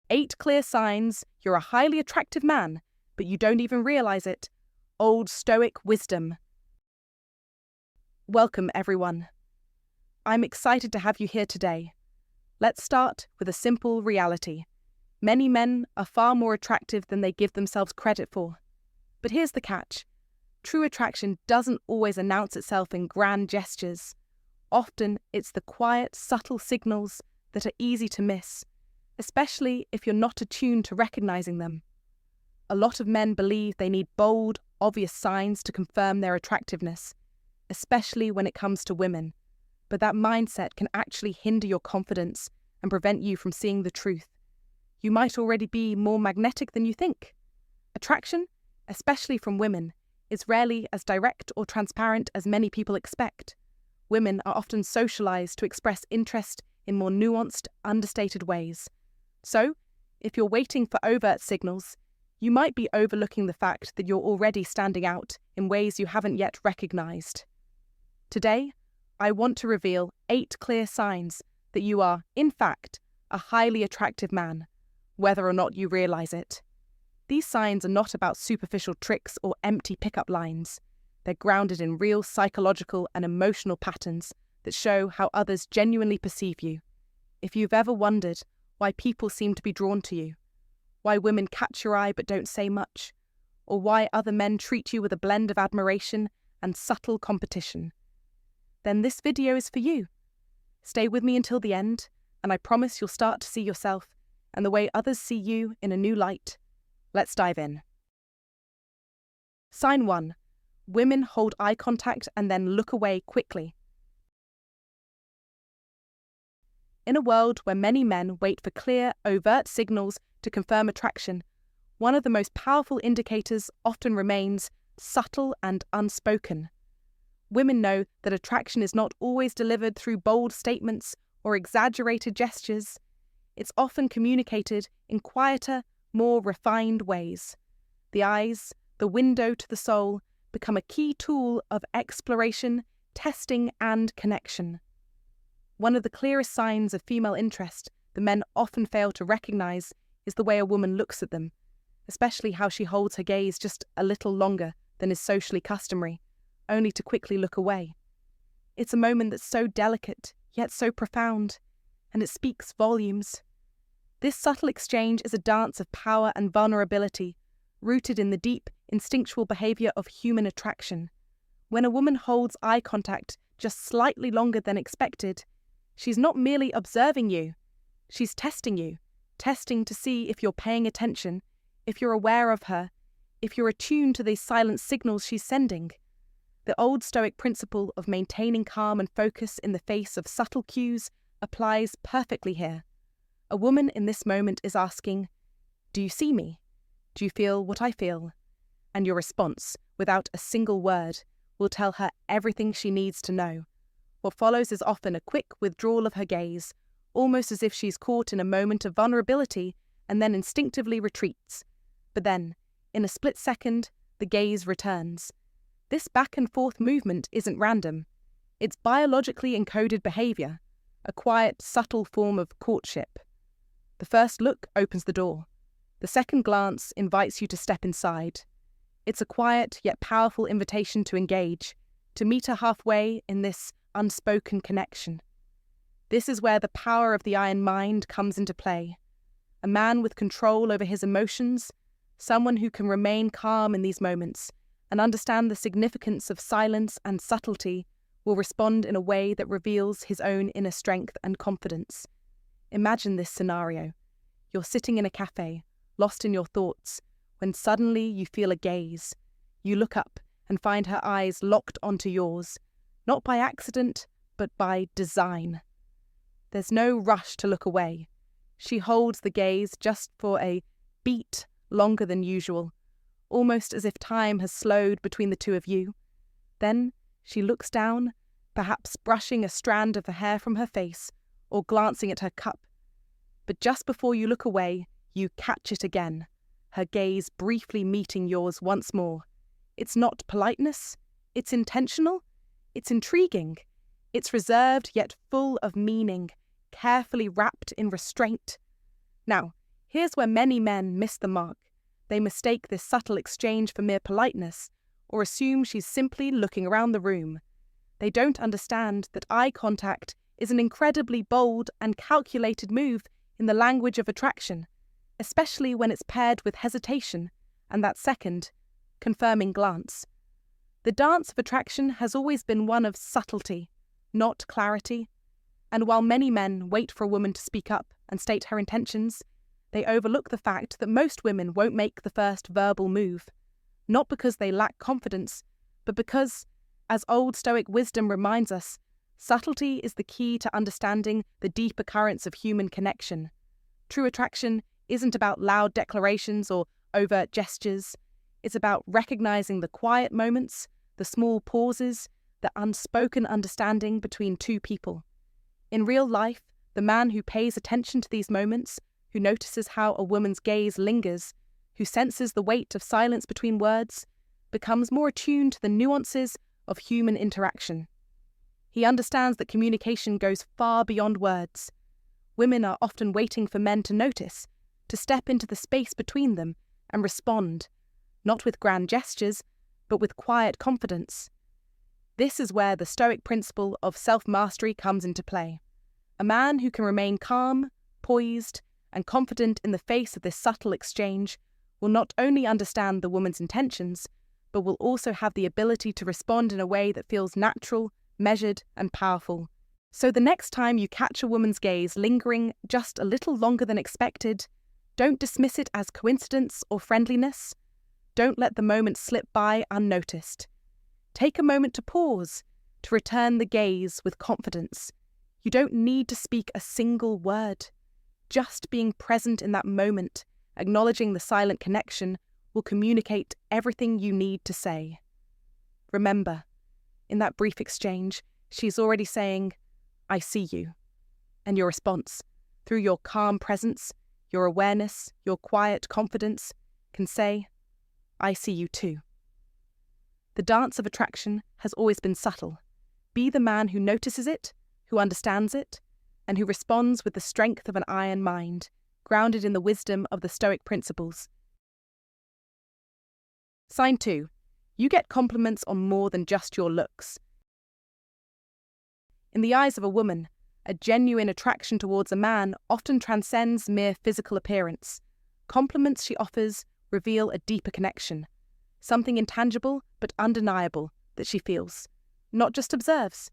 8 clear signs you're a highly attractive man, but you don't even realize it. Old Stoic wisdom. Welcome, everyone. I'm excited to have you here today. Let's start with a simple reality. Many men are far more attractive than they give themselves credit for. But here's the catch. True attraction doesn't always announce itself in grand gestures. Often, it's the quiet, subtle signals that are easy to miss, especially if you're not attuned to recognizing them. A lot of men believe they need bold, obvious signs to confirm their attractiveness, especially when it comes to women. But that mindset can actually hinder your confidence and prevent you from seeing the truth. You might already be more magnetic than you think. Attraction, especially from women, is rarely as direct or transparent as many people expect. Women are often socialized to express interest in more nuanced, understated ways. So, if you're waiting for overt signals, you might be overlooking the fact that you're already standing out in ways you haven't yet recognized. Today, I want to reveal 8 clear signs that you are, in fact, a highly attractive man, whether or not you realize it. These signs are not about superficial tricks or empty pickup lines. They're grounded in real psychological and emotional patterns that show how others genuinely perceive you. If you've ever wondered why people seem to be drawn to you, why women catch your eye but don't say much, or why other men treat you with a blend of admiration and subtle competition, then this video is for you. Stay with me until the end, and I promise you'll start to see yourself and the way others see you in a new light. Let's dive in. Sign 1. Women hold eye contact and then look away quickly. In a world where many men wait for clear, overt signals to confirm attraction, one of the most powerful indicators often remains subtle and unspoken. Women know that attraction is not always delivered through bold statements or exaggerated gestures. It's often communicated in quieter, more refined ways. The eyes, the window to the soul, become a key tool of exploration, testing, and connection. One of the clearest signs of female interest that men often fail to recognize is the way a woman looks at them, especially how she holds her gaze just a little longer than is socially customary, only to quickly look away. It's a moment that's so delicate, yet so profound, and it speaks volumes. This subtle exchange is a dance of power and vulnerability, rooted in the deep, instinctual behavior of human attraction. When a woman holds eye contact just slightly longer than expected, she's not merely observing you, she's testing you, testing to see if you're paying attention, if you're aware of her, if you're attuned to the silent signals she's sending. The Old Stoic principle of maintaining calm and focus in the face of subtle cues applies perfectly here. A woman in this moment is asking, "Do you see me? Do you feel what I feel?" And your response, without a single word, will tell her everything she needs to know. What follows is often a quick withdrawal of her gaze, almost as if she's caught in a moment of vulnerability and then instinctively retreats. But then, in a split second, the gaze returns. This back and forth movement isn't random. It's biologically encoded behavior, a quiet, subtle form of courtship. The first look opens the door. The second glance invites you to step inside. It's a quiet yet powerful invitation to engage, to meet her halfway in this unspoken connection. This is where the power of the iron mind comes into play. A man with control over his emotions, someone who can remain calm in these moments and understand the significance of silence and subtlety, will respond in a way that reveals his own inner strength and confidence. Imagine this scenario. You're sitting in a cafe, lost in your thoughts, when suddenly you feel a gaze. You look up and find her eyes locked onto yours, not by accident, but by design. There's no rush to look away. She holds the gaze just for a beat longer than usual, almost as if time has slowed between the two of you. Then she looks down, perhaps brushing a strand of the hair from her face or glancing at her cup. But just before you look away, you catch it again, her gaze briefly meeting yours once more. It's not politeness, it's intentional, it's intriguing, it's reserved yet full of meaning, carefully wrapped in restraint. Now, Here's where many men miss the mark. They mistake this subtle exchange for mere politeness, or assume she's simply looking around the room. They don't understand that eye contact is an incredibly bold and calculated move in the language of attraction, especially when it's paired with hesitation and that second, confirming glance. The dance of attraction has always been one of subtlety, not clarity, and while many men wait for a woman to speak up and state her intentions, they overlook the fact that most women won't make the first verbal move, not because they lack confidence, but because, as Old Stoic wisdom reminds us, subtlety is the key to understanding the deeper currents of human connection. True attraction isn't about loud declarations or overt gestures. It's about recognizing the quiet moments, the small pauses, the unspoken understanding between two people. In real life, the man who pays attention to these moments, who notices how a woman's gaze lingers, who senses the weight of silence between words, becomes more attuned to the nuances of human interaction. He understands that communication goes far beyond words. Women are often waiting for men to notice, to step into the space between them and respond, not with grand gestures, but with quiet confidence. This is where the Stoic principle of self-mastery comes into play. A man who can remain calm, poised, and confident in the face of this subtle exchange will not only understand the woman's intentions, but will also have the ability to respond in a way that feels natural, measured, and powerful. So the next time you catch a woman's gaze lingering just a little longer than expected, don't dismiss it as coincidence or friendliness. Don't let the moment slip by unnoticed. Take a moment to pause, to return the gaze with confidence. You don't need to speak a single word. Just being present in that moment, acknowledging the silent connection, will communicate everything you need to say. Remember, in that brief exchange, she's already saying, "I see you." And your response, through your calm presence, your awareness, your quiet confidence, can say, "I see you too." The dance of attraction has always been subtle. Be the man who notices it, who understands it, and who responds with the strength of an iron mind, grounded in the wisdom of the Stoic principles. Sign 2. You get compliments on more than just your looks. In the eyes of a woman, a genuine attraction towards a man often transcends mere physical appearance. Compliments she offers reveal a deeper connection, something intangible but undeniable that she feels, not just observes.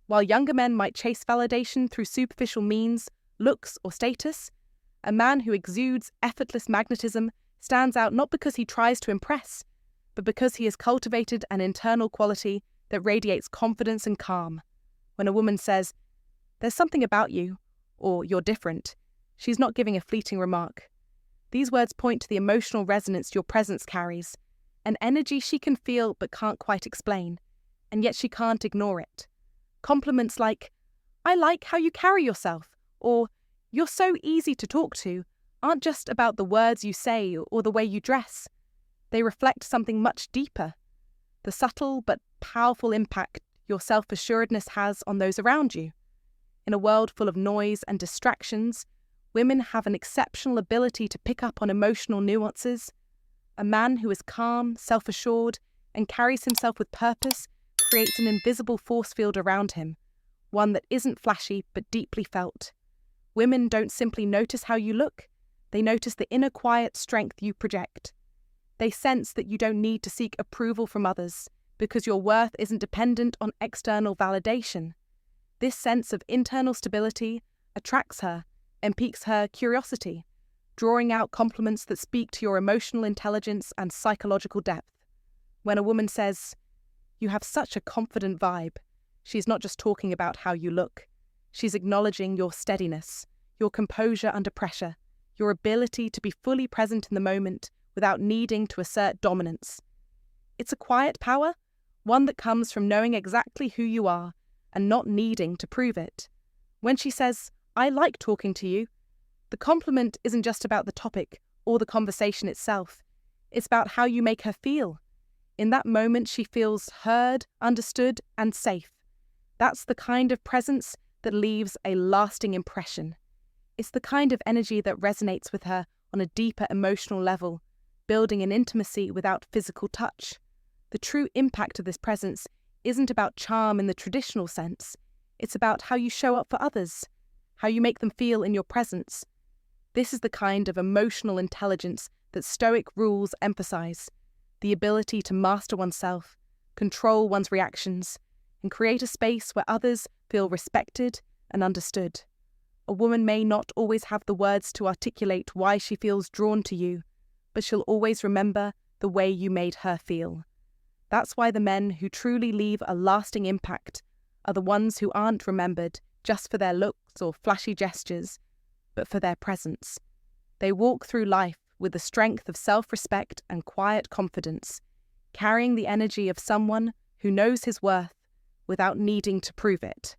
While younger men might chase validation through superficial means, looks, or status, a man who exudes effortless magnetism stands out not because he tries to impress, but because he has cultivated an internal quality that radiates confidence and calm. When a woman says, "There's something about you," or "You're different," she's not giving a fleeting remark. These words point to the emotional resonance your presence carries, an energy she can feel but can't quite explain, and yet she can't ignore it. Compliments like, "I like how you carry yourself," or "You're so easy to talk to," aren't just about the words you say or the way you dress. They reflect something much deeper, the subtle but powerful impact your self-assuredness has on those around you. In a world full of noise and distractions, women have an exceptional ability to pick up on emotional nuances. A man who is calm, self-assured, and carries himself with purpose creates an invisible force field around him, one that isn't flashy but deeply felt. Women don't simply notice how you look, they notice the inner quiet strength you project. They sense that you don't need to seek approval from others because your worth isn't dependent on external validation. This sense of internal stability attracts her and piques her curiosity, drawing out compliments that speak to your emotional intelligence and psychological depth. When a woman says, "You have such a confident vibe," she's not just talking about how you look. She's acknowledging your steadiness, your composure under pressure, your ability to be fully present in the moment without needing to assert dominance. It's a quiet power, one that comes from knowing exactly who you are and not needing to prove it. When she says, "I like talking to you," the compliment isn't just about the topic or the conversation itself. It's about how you make her feel. In that moment, she feels heard, understood, and safe. That's the kind of presence that leaves a lasting impression. It's the kind of energy that resonates with her on a deeper emotional level, building an intimacy without physical touch. The true impact of this presence isn't about charm in the traditional sense. It's about how you show up for others, how you make them feel in your presence. This is the kind of emotional intelligence that Stoic rules emphasize, the ability to master oneself, control one's reactions, and create a space where others feel respected and understood. A woman may not always have the words to articulate why she feels drawn to you, but she'll always remember the way you made her feel. That's why the men who truly leave a lasting impact are the ones who aren't remembered just for their looks or flashy gestures, but for their presence. They walk through life with the strength of self-respect and quiet confidence, carrying the energy of someone who knows his worth without needing to prove it.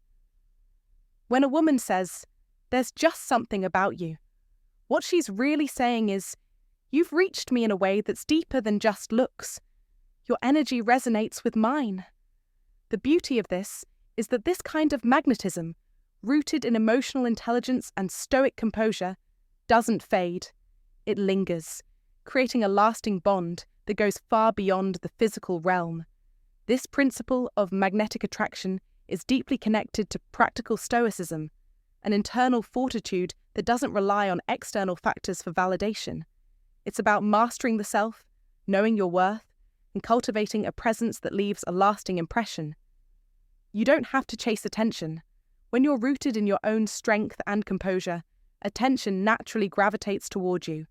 When a woman says, "There's just something about you," what she's really saying is, "You've reached me in a way that's deeper than just looks. Your energy resonates with mine." The beauty of this is that this kind of magnetism, rooted in emotional intelligence and stoic composure, doesn't fade. It lingers, creating a lasting bond that goes far beyond the physical realm. This principle of magnetic attraction is deeply connected to practical stoicism, an internal fortitude that doesn't rely on external factors for validation. It's about mastering the self, knowing your worth, and cultivating a presence that leaves a lasting impression. You don't have to chase attention. When you're rooted in your own strength and composure, attention naturally gravitates toward you.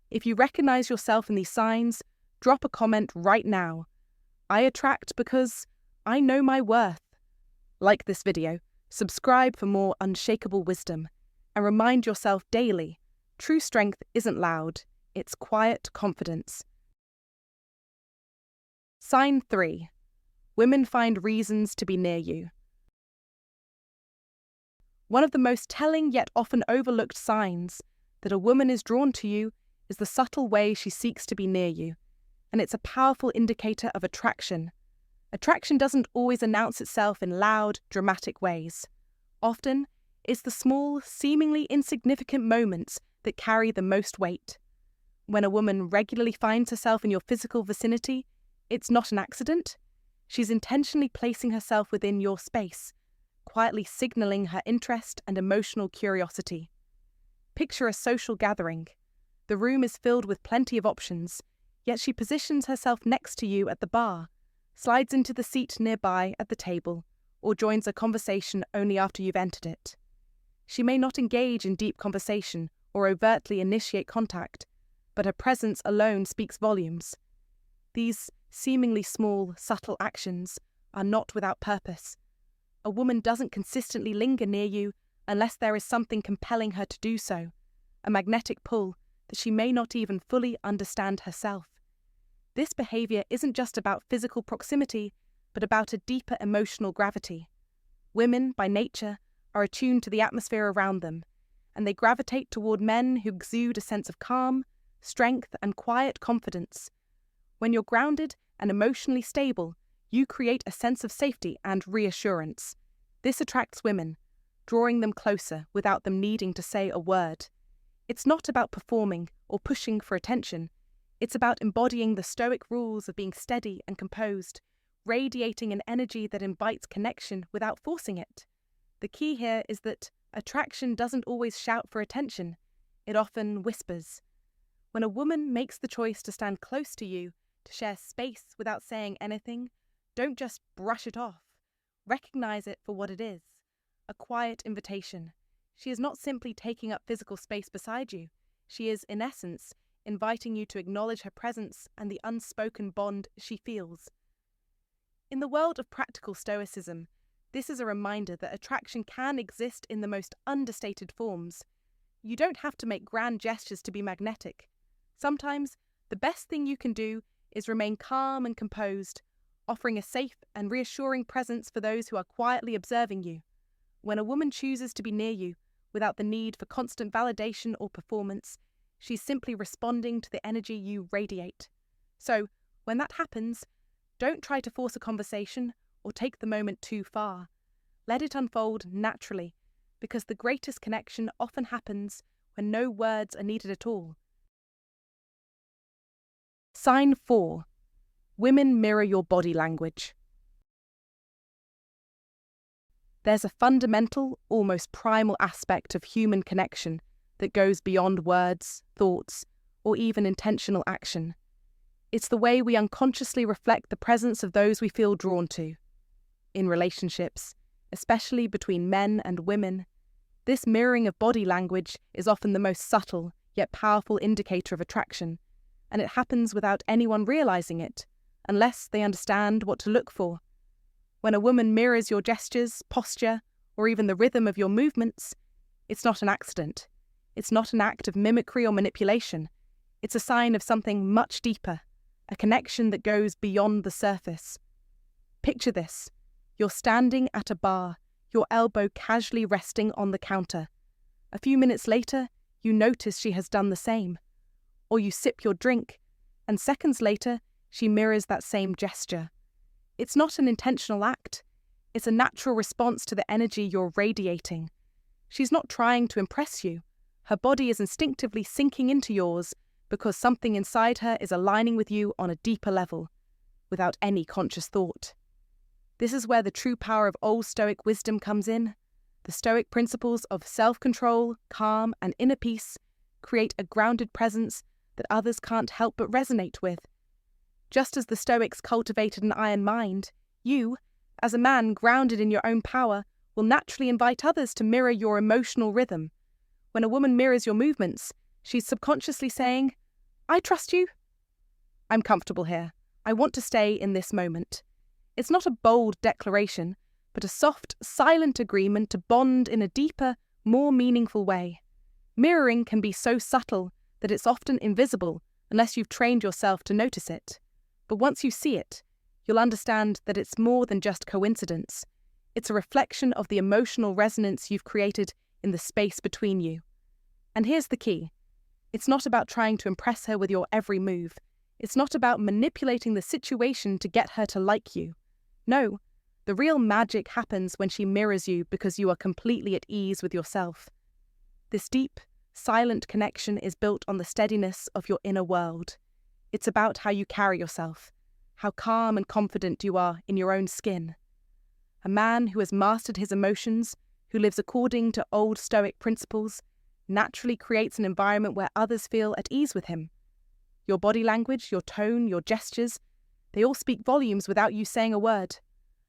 If you recognize yourself in these signs, drop a comment right now. I attract because I know my worth. Like this video, subscribe for more unshakable wisdom, and remind yourself daily, true strength isn't loud, it's quiet confidence. Sign 3. Women find reasons to be near you. One of the most telling yet often overlooked signs that a woman is drawn to you is the subtle way she seeks to be near you, and it's a powerful indicator of attraction. Attraction doesn't always announce itself in loud, dramatic ways. Often, it's the small, seemingly insignificant moments that carry the most weight. When a woman regularly finds herself in your physical vicinity, it's not an accident. She's intentionally placing herself within your space, quietly signaling her interest and emotional curiosity. Picture a social gathering. The room is filled with plenty of options, yet she positions herself next to you at the bar, slides into the seat nearby at the table, or joins a conversation only after you've entered it. She may not engage in deep conversation or overtly initiate contact, but her presence alone speaks volumes. These seemingly small, subtle actions are not without purpose. A woman doesn't consistently linger near you unless there is something compelling her to do so, a magnetic pull that she may not even fully understand herself. This behavior isn't just about physical proximity, but about a deeper emotional gravity. Women, by nature, are attuned to the atmosphere around them, and they gravitate toward men who exude a sense of calm, strength, and quiet confidence. When you're grounded and emotionally stable, you create a sense of safety and reassurance. This attracts women, drawing them closer without them needing to say a word. It's not about performing or pushing for attention. It's about embodying the Stoic rules of being steady and composed, radiating an energy that invites connection without forcing it. The key here is that attraction doesn't always shout for attention. It often whispers. When a woman makes the choice to stand close to you, to share space without saying anything, don't just brush it off. Recognize it for what it is, a quiet invitation. She is not simply taking up physical space beside you. She is, in essence, inviting you to acknowledge her presence and the unspoken bond she feels. In the world of practical Stoicism, this is a reminder that attraction can exist in the most understated forms. You don't have to make grand gestures to be magnetic. Sometimes, the best thing you can do is remain calm and composed, offering a safe and reassuring presence for those who are quietly observing you. When a woman chooses to be near you, without the need for constant validation or performance, she's simply responding to the energy you radiate. So, when that happens, don't try to force a conversation or take the moment too far. Let it unfold naturally, because the greatest connection often happens when no words are needed at all. Sign 4. Women mirror your body language. There's a fundamental, almost primal aspect of human connection that goes beyond words, thoughts, or even intentional action. It's the way we unconsciously reflect the presence of those we feel drawn to. In relationships, especially between men and women, this mirroring of body language is often the most subtle yet powerful indicator of attraction, and it happens without anyone realizing it, unless they understand what to look for. When a woman mirrors your gestures, posture, or even the rhythm of your movements, it's not an accident. It's not an act of mimicry or manipulation. It's a sign of something much deeper, a connection that goes beyond the surface. Picture this. You're standing at a bar, your elbow casually resting on the counter. A few minutes later, you notice she has done the same. Or you sip your drink, and seconds later, she mirrors that same gesture. It's not an intentional act. It's a natural response to the energy you're radiating. She's not trying to impress you. Her body is instinctively sinking into yours because something inside her is aligning with you on a deeper level, without any conscious thought. This is where the true power of Old Stoic wisdom comes in. The Stoic principles of self-control, calm, and inner peace create a grounded presence that others can't help but resonate with. Just as the Stoics cultivated an iron mind, you, as a man grounded in your own power, will naturally invite others to mirror your emotional rhythm. When a woman mirrors your movements, she's subconsciously saying, "I trust you. I'm comfortable here. I want to stay in this moment." It's not a bold declaration, but a soft, silent agreement to bond in a deeper, more meaningful way. Mirroring can be so subtle that it's often invisible unless you've trained yourself to notice it. But once you see it, you'll understand that it's more than just coincidence. It's a reflection of the emotional resonance you've created in the space between you. And here's the key. It's not about trying to impress her with your every move. It's not about manipulating the situation to get her to like you. No, the real magic happens when she mirrors you because you are completely at ease with yourself. This deep, silent connection is built on the steadiness of your inner world. It's about how you carry yourself, how calm and confident you are in your own skin. A man who has mastered his emotions, who lives according to Old Stoic principles, naturally creates an environment where others feel at ease with him. Your body language, your tone, your gestures, they all speak volumes without you saying a word.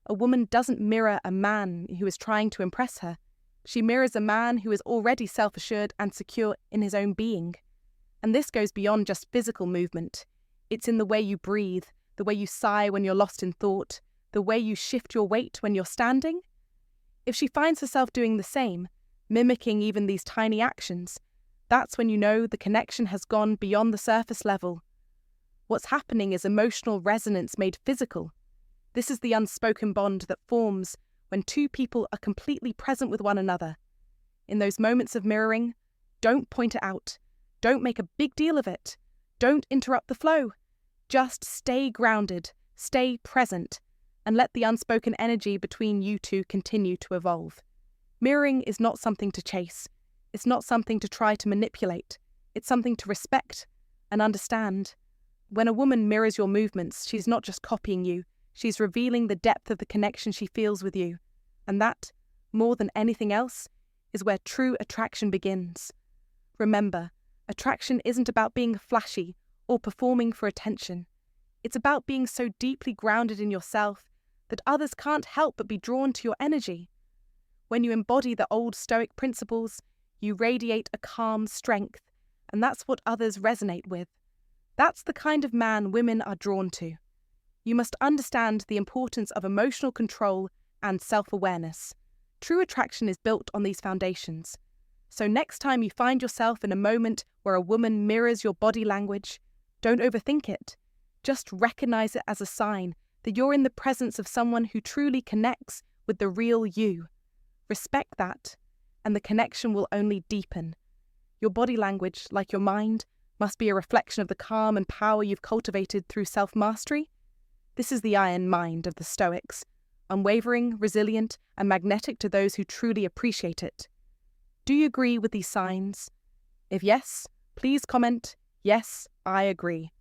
A woman doesn't mirror a man who is trying to impress her. She mirrors a man who is already self-assured and secure in his own being. And this goes beyond just physical movement. It's in the way you breathe, the way you sigh when you're lost in thought, the way you shift your weight when you're standing. If she finds herself doing the same, mimicking even these tiny actions, that's when you know the connection has gone beyond the surface level. What's happening is emotional resonance made physical. This is the unspoken bond that forms when two people are completely present with one another. In those moments of mirroring, don't point it out. Don't make a big deal of it. Don't interrupt the flow. Just stay grounded, stay present, and let the unspoken energy between you two continue to evolve. Mirroring is not something to chase. It's not something to try to manipulate. It's something to respect and understand. When a woman mirrors your movements, she's not just copying you. She's revealing the depth of the connection she feels with you. And that, more than anything else, is where true attraction begins. Remember, attraction isn't about being flashy or performing for attention. It's about being so deeply grounded in yourself that others can't help but be drawn to your energy. When you embody the Old Stoic principles, you radiate a calm strength, and that's what others resonate with. That's the kind of man women are drawn to. You must understand the importance of emotional control and self-awareness. True attraction is built on these foundations. So next time you find yourself in a moment where a woman mirrors your body language, don't overthink it. Just recognize it as a sign that you're in the presence of someone who truly connects with the real you. Respect that, and the connection will only deepen. Your body language, like your mind, must be a reflection of the calm and power you've cultivated through self-mastery. This is the iron mind of the Stoics, unwavering, resilient, and magnetic to those who truly appreciate it. Do you agree with these signs? If yes, please comment, "Yes, I agree."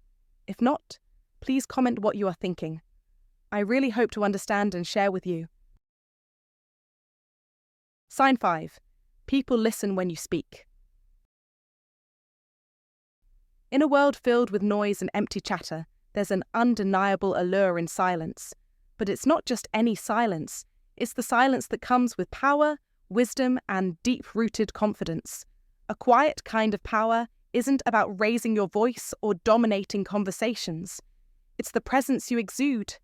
If not, please comment what you are thinking. I really hope to understand and share with you. Sign 5. People listen when you speak. In a world filled with noise and empty chatter, there's an undeniable allure in silence. But it's not just any silence, it's the silence that comes with power, wisdom, and deep-rooted confidence. A quiet kind of power isn't about raising your voice or dominating conversations. It's the presence you exude,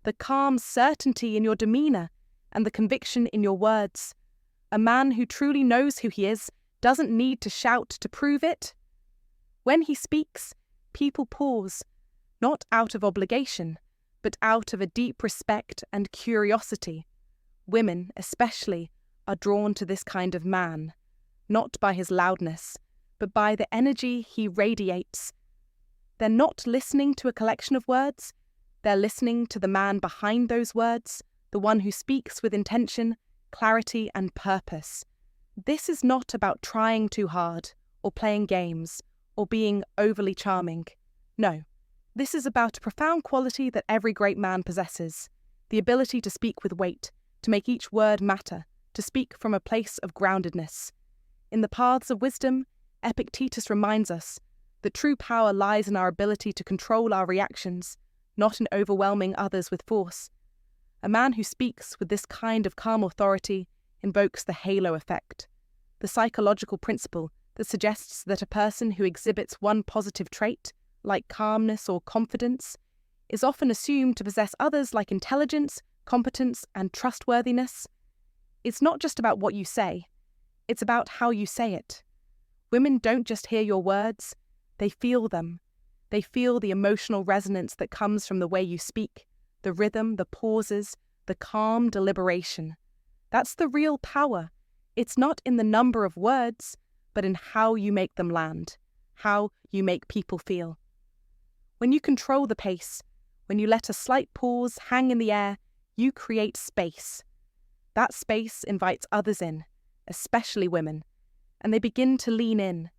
the calm certainty in your demeanor, and the conviction in your words. A man who truly knows who he is doesn't need to shout to prove it. When he speaks, people pause, not out of obligation, but out of a deep respect and curiosity. Women, especially, are drawn to this kind of man, not by his loudness, but by the energy he radiates. They're not listening to a collection of words, they're listening to the man behind those words, the one who speaks with intention, clarity, and purpose. This is not about trying too hard, or playing games, or being overly charming. No, this is about a profound quality that every great man possesses, the ability to speak with weight, to make each word matter, to speak from a place of groundedness. In the Paths of Wisdom, Epictetus reminds us that true power lies in our ability to control our reactions, not in overwhelming others with force. A man who speaks with this kind of calm authority invokes the halo effect, the psychological principle that suggests that a person who exhibits one positive trait, like calmness or confidence, is often assumed to possess others like intelligence, competence, and trustworthiness. It's not just about what you say, it's about how you say it. Women don't just hear your words, they feel them. They feel the emotional resonance that comes from the way you speak, the rhythm, the pauses, the calm deliberation. That's the real power. It's not in the number of words, but in how you make them land, how you make people feel. When you control the pace, when you let a slight pause hang in the air, you create space. That space invites others in, especially women, and they begin to lean in,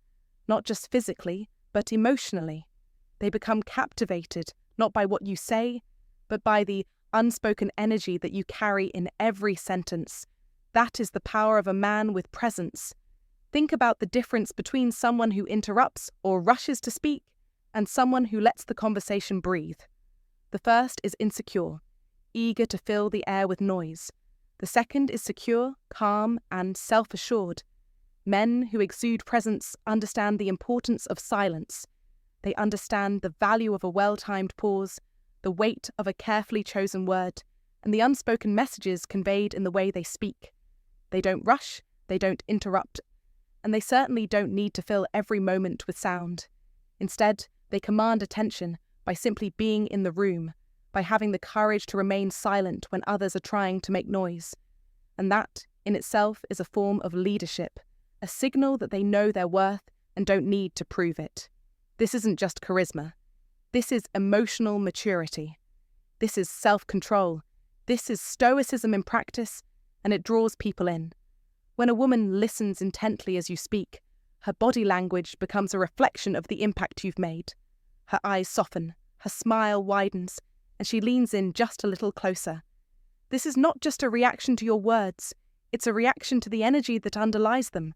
not just physically, but emotionally. They become captivated, not by what you say, but by the unspoken energy that you carry in every sentence. That is the power of a man with presence. Think about the difference between someone who interrupts or rushes to speak and someone who lets the conversation breathe. The first is insecure, eager to fill the air with noise. The second is secure, calm, and self-assured. Men who exude presence understand the importance of silence. They understand the value of a well-timed pause, the weight of a carefully chosen word, and the unspoken messages conveyed in the way they speak. They don't rush, they don't interrupt, and they certainly don't need to fill every moment with sound. Instead, they command attention by simply being in the room, by having the courage to remain silent when others are trying to make noise. And that, in itself, is a form of leadership, a signal that they know their worth and don't need to prove it. This isn't just charisma. This is emotional maturity. This is self-control. This is stoicism in practice, and it draws people in. When a woman listens intently as you speak, her body language becomes a reflection of the impact you've made. Her eyes soften, her smile widens, and she leans in just a little closer. This is not just a reaction to your words, it's a reaction to the energy that underlies them.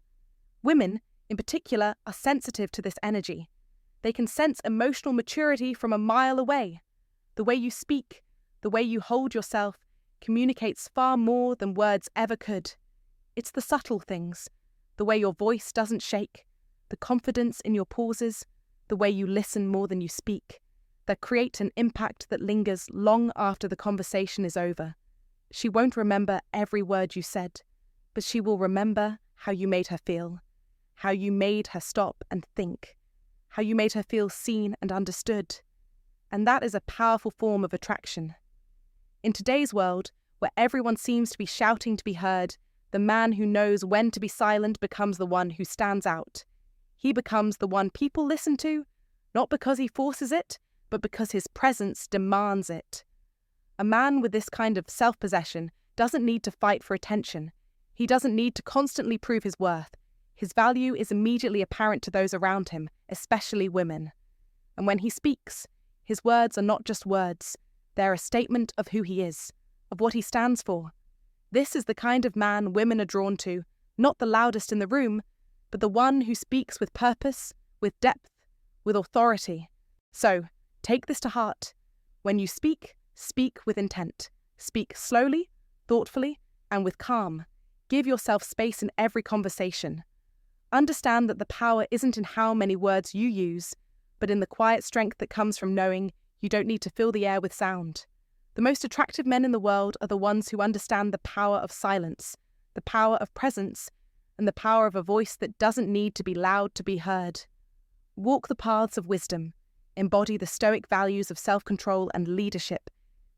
Women, in particular, are sensitive to this energy. They can sense emotional maturity from a mile away. The way you speak, the way you hold yourself, communicates far more than words ever could. It's the subtle things, the way your voice doesn't shake, the confidence in your pauses, the way you listen more than you speak, that create an impact that lingers long after the conversation is over. She won't remember every word you said, but she will remember how you made her feel, how you made her stop and think, how you made her feel seen and understood. And that is a powerful form of attraction. In today's world, where everyone seems to be shouting to be heard, the man who knows when to be silent becomes the one who stands out. He becomes the one people listen to, not because he forces it, but because his presence demands it. A man with this kind of self-possession doesn't need to fight for attention. He doesn't need to constantly prove his worth. His value is immediately apparent to those around him, especially women. And when he speaks, his words are not just words, they're a statement of who he is, of what he stands for. This is the kind of man women are drawn to, not the loudest in the room, but the one who speaks with purpose, with depth, with authority. So, take this to heart. When you speak, speak with intent. Speak slowly, thoughtfully, and with calm. Give yourself space in every conversation. Understand that the power isn't in how many words you use, but in the quiet strength that comes from knowing you don't need to fill the air with sound. The most attractive men in the world are the ones who understand the power of silence, the power of presence, and the power of a voice that doesn't need to be loud to be heard. Walk the paths of wisdom, embody the Stoic values of self-control and leadership,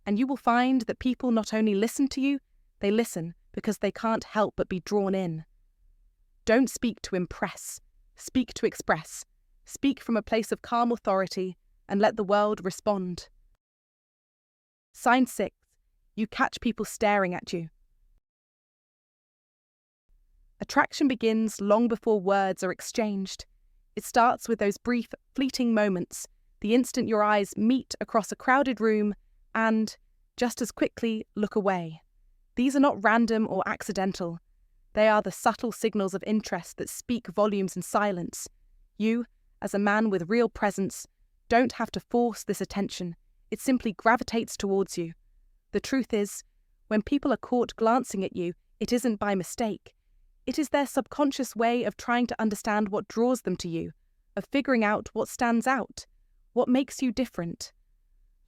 and you will find that people not only listen to you, they listen because they can't help but be drawn in. Don't speak to impress, speak to express. Speak from a place of calm authority and let the world respond. Sign 6. You catch people staring at you. Attraction begins long before words are exchanged. It starts with those brief, fleeting moments, the instant your eyes meet across a crowded room and, just as quickly, look away. These are not random or accidental. They are the subtle signals of interest that speak volumes in silence. You, as a man with real presence, don't have to force this attention. It simply gravitates towards you. The truth is, when people are caught glancing at you, it isn't by mistake. It is their subconscious way of trying to understand what draws them to you, of figuring out what stands out, what makes you different.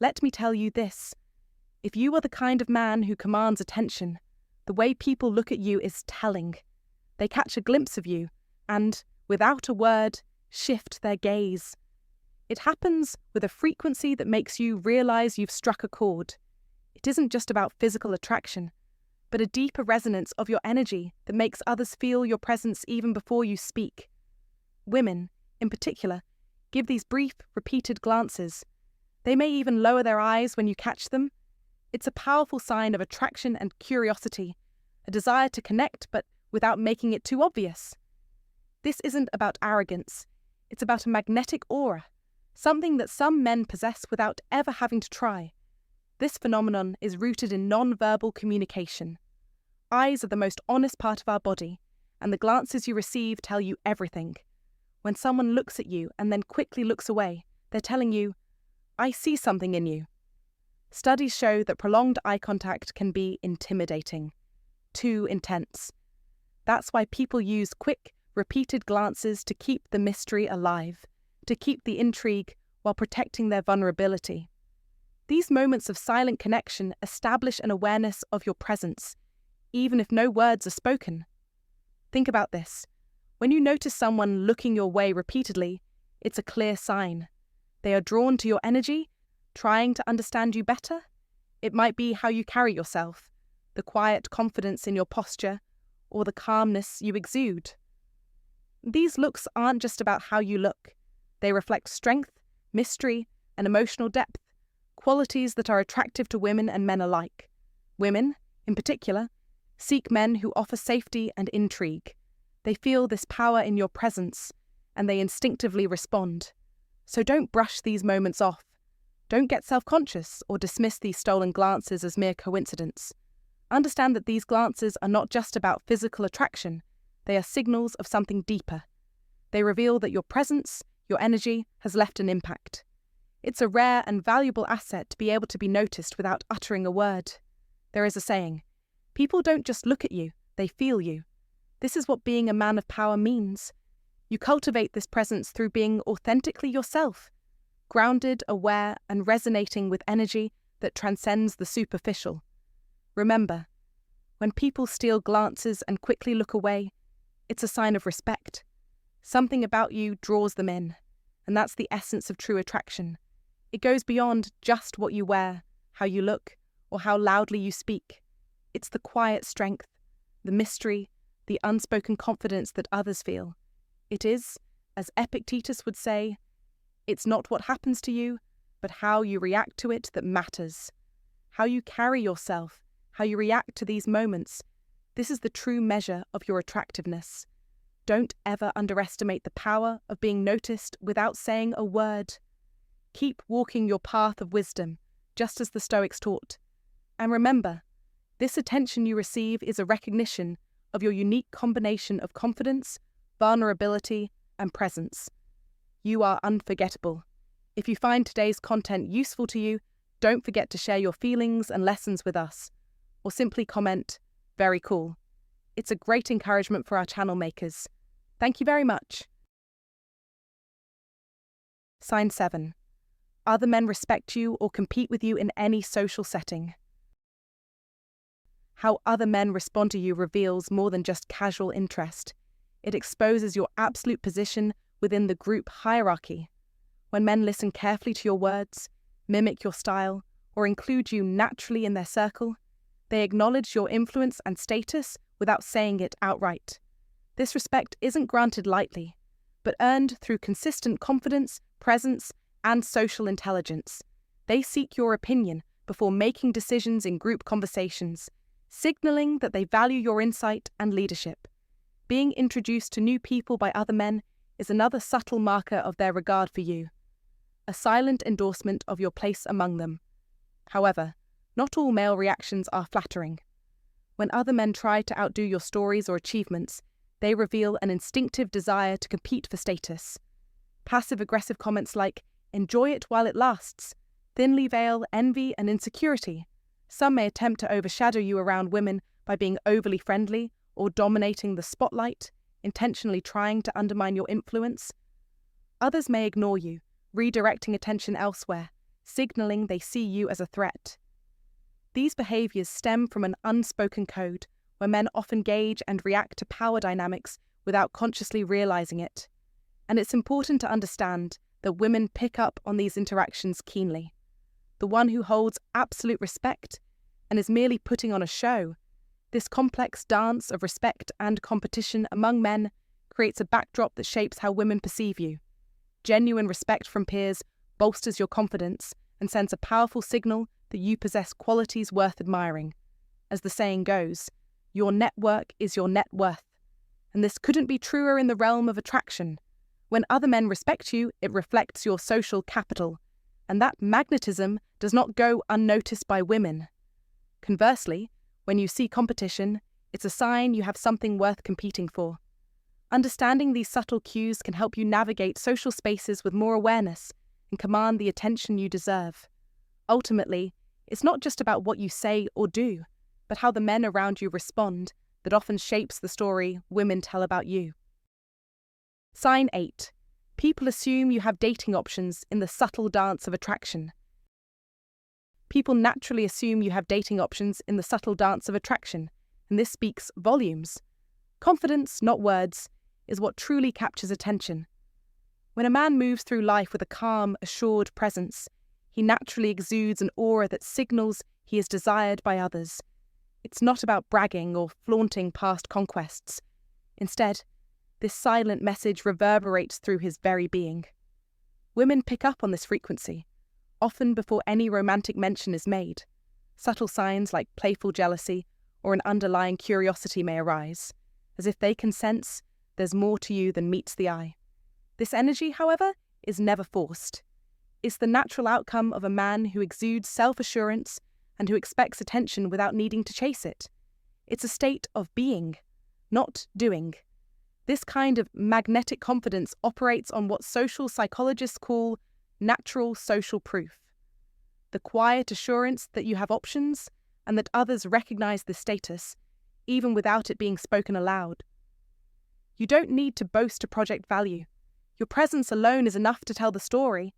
Let me tell you this. If you are the kind of man who commands attention, the way people look at you is telling. They catch a glimpse of you and, without a word, shift their gaze. It happens with a frequency that makes you realize you've struck a chord. It isn't just about physical attraction, but a deeper resonance of your energy that makes others feel your presence even before you speak. Women, in particular, give these brief, repeated glances. They may even lower their eyes when you catch them. It's a powerful sign of attraction and curiosity, a desire to connect but without making it too obvious. This isn't about arrogance. It's about a magnetic aura, something that some men possess without ever having to try. This phenomenon is rooted in non-verbal communication. Eyes are the most honest part of our body, and the glances you receive tell you everything. When someone looks at you and then quickly looks away, they're telling you, "I see something in you." Studies show that prolonged eye contact can be intimidating, too intense. That's why people use quick, repeated glances to keep the mystery alive, to keep the intrigue while protecting their vulnerability. These moments of silent connection establish an awareness of your presence, even if no words are spoken. Think about this. When you notice someone looking your way repeatedly, it's a clear sign. They are drawn to your energy, trying to understand you better. It might be how you carry yourself, the quiet confidence in your posture, or the calmness you exude. These looks aren't just about how you look. They reflect strength, mystery, and emotional depth, qualities that are attractive to women and men alike. Women, in particular, seek men who offer safety and intrigue. They feel this power in your presence, and they instinctively respond. So don't brush these moments off. Don't get self-conscious or dismiss these stolen glances as mere coincidence. Understand that these glances are not just about physical attraction. They are signals of something deeper. They reveal that your presence, your energy, has left an impact. It's a rare and valuable asset to be able to be noticed without uttering a word. There is a saying, people don't just look at you, they feel you. This is what being a man of power means. You cultivate this presence through being authentically yourself, grounded, aware, and resonating with energy that transcends the superficial. Remember, when people steal glances and quickly look away, it's a sign of respect. Something about you draws them in, and that's the essence of true attraction. It goes beyond just what you wear, how you look, or how loudly you speak. It's the quiet strength, the mystery, the unspoken confidence that others feel. It is, as Epictetus would say, it's not what happens to you, but how you react to it that matters. How you carry yourself, how you react to these moments, this is the true measure of your attractiveness. Don't ever underestimate the power of being noticed without saying a word. Keep walking your path of wisdom, just as the Stoics taught. And remember, this attention you receive is a recognition of your unique combination of confidence, vulnerability, and presence. You are unforgettable. If you find today's content useful to you, don't forget to share your feelings and lessons with us, or simply comment, "Very cool." It's a great encouragement for our channel makers. Thank you very much. Sign 7. Other men respect you or compete with you in any social setting. How other men respond to you reveals more than just casual interest. It exposes your absolute position within the group hierarchy. When men listen carefully to your words, mimic your style, or include you naturally in their circle, they acknowledge your influence and status without saying it outright. This respect isn't granted lightly, but earned through consistent confidence, presence, and social intelligence. They seek your opinion before making decisions in group conversations, signaling that they value your insight and leadership. Being introduced to new people by other men is another subtle marker of their regard for you, a silent endorsement of your place among them. However, not all male reactions are flattering. When other men try to outdo your stories or achievements, they reveal an instinctive desire to compete for status. Passive-aggressive comments like, "Enjoy it while it lasts," thinly veil envy and insecurity. Some may attempt to overshadow you around women by being overly friendly or dominating the spotlight, intentionally trying to undermine your influence. Others may ignore you, redirecting attention elsewhere, signaling they see you as a threat. These behaviors stem from an unspoken code, where men often gauge and react to power dynamics without consciously realizing it. And it's important to understand that women pick up on these interactions keenly. The one who holds absolute respect and is merely putting on a show, this complex dance of respect and competition among men creates a backdrop that shapes how women perceive you. Genuine respect from peers bolsters your confidence and sends a powerful signal that you possess qualities worth admiring. As the saying goes, your network is your net worth. And this couldn't be truer in the realm of attraction. When other men respect you, it reflects your social capital, and that magnetism does not go unnoticed by women. Conversely, when you see competition, it's a sign you have something worth competing for. Understanding these subtle cues can help you navigate social spaces with more awareness and command the attention you deserve. Ultimately, it's not just about what you say or do, but how the men around you respond that often shapes the story women tell about you. Sign 8. People assume you have dating options in the subtle dance of attraction. People naturally assume you have dating options in the subtle dance of attraction, and this speaks volumes. Confidence, not words, is what truly captures attention. When a man moves through life with a calm, assured presence, he naturally exudes an aura that signals he is desired by others. It's not about bragging or flaunting past conquests. Instead, this silent message reverberates through his very being. Women pick up on this frequency, often before any romantic mention is made. Subtle signs like playful jealousy or an underlying curiosity may arise, as if they can sense there's more to you than meets the eye. This energy, however, is never forced. It's the natural outcome of a man who exudes self-assurance and who expects attention without needing to chase it. It's a state of being, not doing. This kind of magnetic confidence operates on what social psychologists call natural social proof. The quiet assurance that you have options and that others recognize this status, even without it being spoken aloud. You don't need to boast a project value. Your presence alone is enough to tell the story.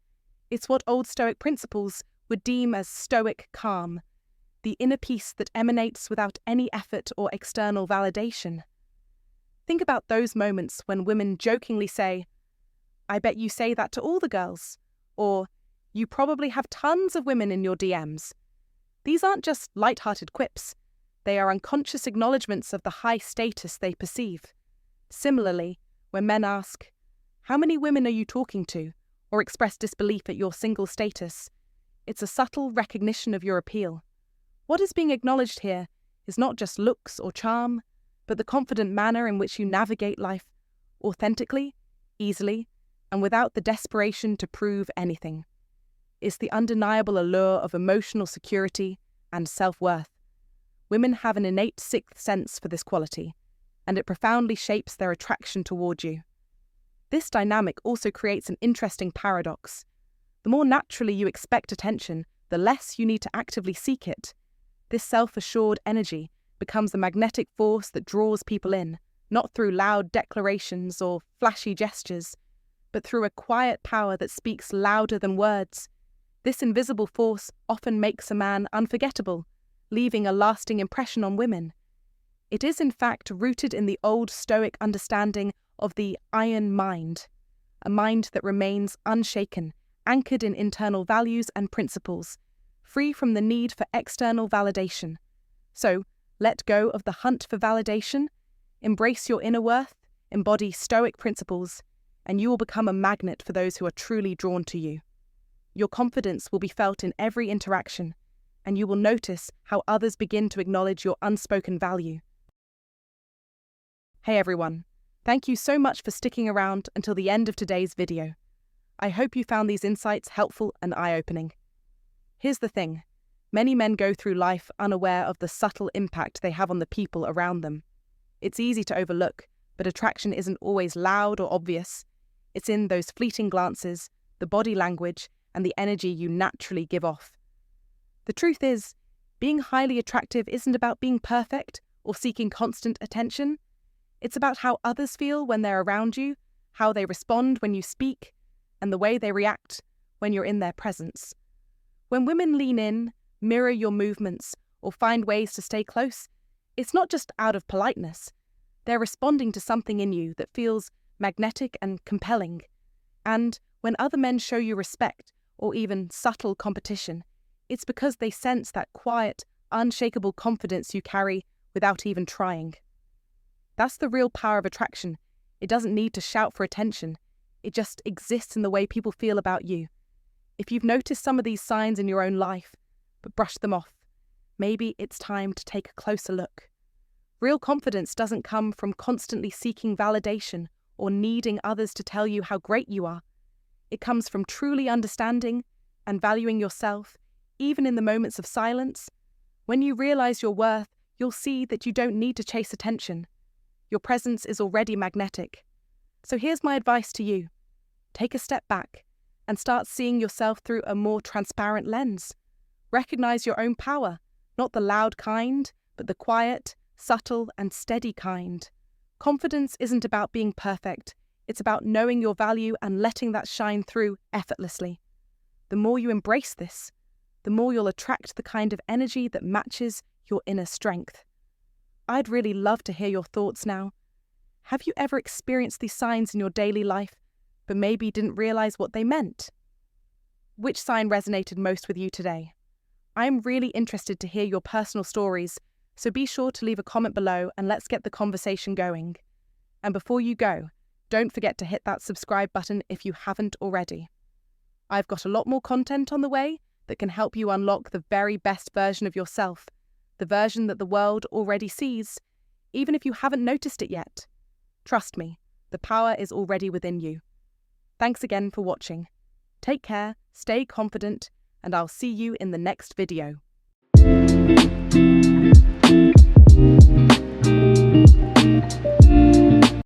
It's what Old Stoic principles would deem as stoic calm, the inner peace that emanates without any effort or external validation. Think about those moments when women jokingly say, "I bet you say that to all the girls," or "You probably have tons of women in your DMs." These aren't just light-hearted quips. They are unconscious acknowledgements of the high status they perceive. Similarly, when men ask, "How many women are you talking to?" or express disbelief at your single status, it's a subtle recognition of your appeal. What is being acknowledged here is not just looks or charm, but the confident manner in which you navigate life, authentically, easily, and without the desperation to prove anything. It's the undeniable allure of emotional security and self-worth. Women have an innate sixth sense for this quality, and it profoundly shapes their attraction toward you. This dynamic also creates an interesting paradox. The more naturally you expect attention, the less you need to actively seek it. This self-assured energy becomes the magnetic force that draws people in, not through loud declarations or flashy gestures, but through a quiet power that speaks louder than words. This invisible force often makes a man unforgettable, leaving a lasting impression on women. It is in fact rooted in the Old Stoic understanding of the iron mind, a mind that remains unshaken, anchored in internal values and principles, free from the need for external validation. So, let go of the hunt for validation, embrace your inner worth, embody Stoic principles, and you will become a magnet for those who are truly drawn to you. Your confidence will be felt in every interaction, and you will notice how others begin to acknowledge your unspoken value. Hey everyone, thank you so much for sticking around until the end of today's video. I hope you found these insights helpful and eye-opening. Here's the thing, many men go through life unaware of the subtle impact they have on the people around them. It's easy to overlook, but attraction isn't always loud or obvious. It's in those fleeting glances, the body language, and the energy you naturally give off. The truth is, being highly attractive isn't about being perfect or seeking constant attention. It's about how others feel when they're around you, how they respond when you speak, and the way they react when you're in their presence. When women lean in, mirror your movements, or find ways to stay close, it's not just out of politeness. They're responding to something in you that feels magnetic and compelling. And when other men show you respect, or even subtle competition, it's because they sense that quiet, unshakable confidence you carry without even trying. That's the real power of attraction. It doesn't need to shout for attention. It just exists in the way people feel about you. If you've noticed some of these signs in your own life, but brushed them off, maybe it's time to take a closer look. Real confidence doesn't come from constantly seeking validation or needing others to tell you how great you are. It comes from truly understanding and valuing yourself, even in the moments of silence. When you realize your worth, you'll see that you don't need to chase attention. Your presence is already magnetic. So here's my advice to you. Take a step back and start seeing yourself through a more transparent lens. Recognize your own power, not the loud kind, but the quiet, subtle, and steady kind. Confidence isn't about being perfect. It's about knowing your value and letting that shine through effortlessly. The more you embrace this, the more you'll attract the kind of energy that matches your inner strength. I'd really love to hear your thoughts now. Have you ever experienced these signs in your daily life, but maybe didn't realize what they meant? Which sign resonated most with you today? I'm really interested to hear your personal stories, so be sure to leave a comment below and let's get the conversation going. And before you go, don't forget to hit that subscribe button if you haven't already. I've got a lot more content on the way that can help you unlock the very best version of yourself, the version that the world already sees, even if you haven't noticed it yet. Trust me, the power is already within you. Thanks again for watching. Take care, stay confident, and I'll see you in the next video.